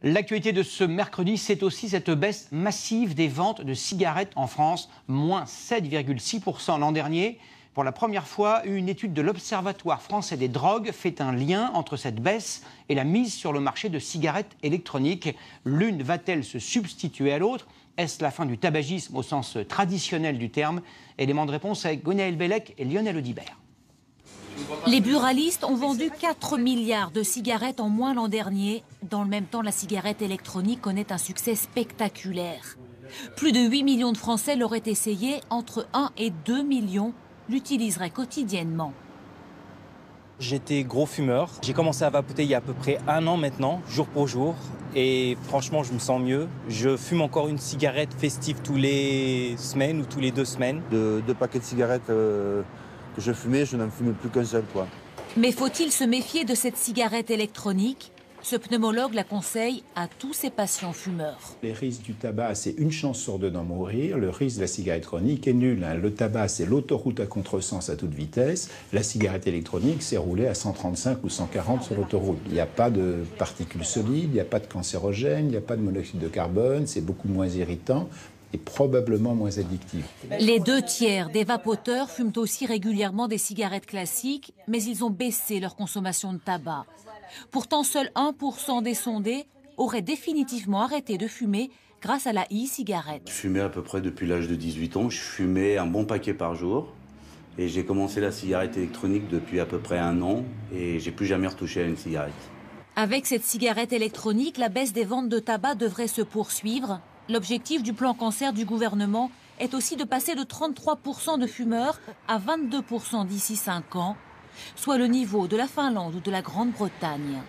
L'actualité de ce mercredi, c'est aussi cette baisse massive des ventes de cigarettes en France, moins 7,6% l'an dernier. Pour la première fois, une étude de l'Observatoire français des drogues fait un lien entre cette baisse et la mise sur le marché de cigarettes électroniques. L'une va-t-elle se substituer à l'autre? Est-ce la fin du tabagisme au sens traditionnel du terme? Élément de réponse avec Gwenaël Bellec et Lionel Audibert. Les buralistes ont vendu 4 milliards de cigarettes en moins l'an dernier. Dans le même temps, la cigarette électronique connaît un succès spectaculaire. Plus de 8 millions de Français l'auraient essayé, entre 1 et 2 millions l'utiliseraient quotidiennement. J'étais gros fumeur. J'ai commencé à vapoter il y a à peu près 1 an maintenant, jour pour jour. Et franchement, je me sens mieux. Je fume encore une cigarette festive tous les semaines ou tous les 2 semaines. Deux paquets de cigarettes que je fumais, je n'en fumais plus qu'un seul, quoi. Mais faut-il se méfier de cette cigarette électronique? Ce pneumologue la conseille à tous ses patients fumeurs. Les risques du tabac, c'est 1 chance sur 2 d'en mourir. Le risque de la cigarette électronique est nul. Le tabac, c'est l'autoroute à contresens à toute vitesse. La cigarette électronique, c'est rouler à 135 ou 140 sur l'autoroute. Il n'y a pas de particules solides, il n'y a pas de cancérogènes, il n'y a pas de monoxyde de carbone, c'est beaucoup moins irritant et probablement moins addictif. Les 2/3 des vapoteurs fument aussi régulièrement des cigarettes classiques, mais ils ont baissé leur consommation de tabac. Pourtant, seul 1% des sondés auraient définitivement arrêté de fumer grâce à la e-cigarette. Je fumais à peu près depuis l'âge de 18 ans. Je fumais un bon paquet par jour. Et j'ai commencé la cigarette électronique depuis à peu près 1 an. Et j'ai plus jamais retouché à une cigarette. Avec cette cigarette électronique, la baisse des ventes de tabac devrait se poursuivre. L'objectif du plan cancer du gouvernement est aussi de passer de 33% de fumeurs à 22% d'ici 5 ans, soit le niveau de la Finlande ou de la Grande-Bretagne.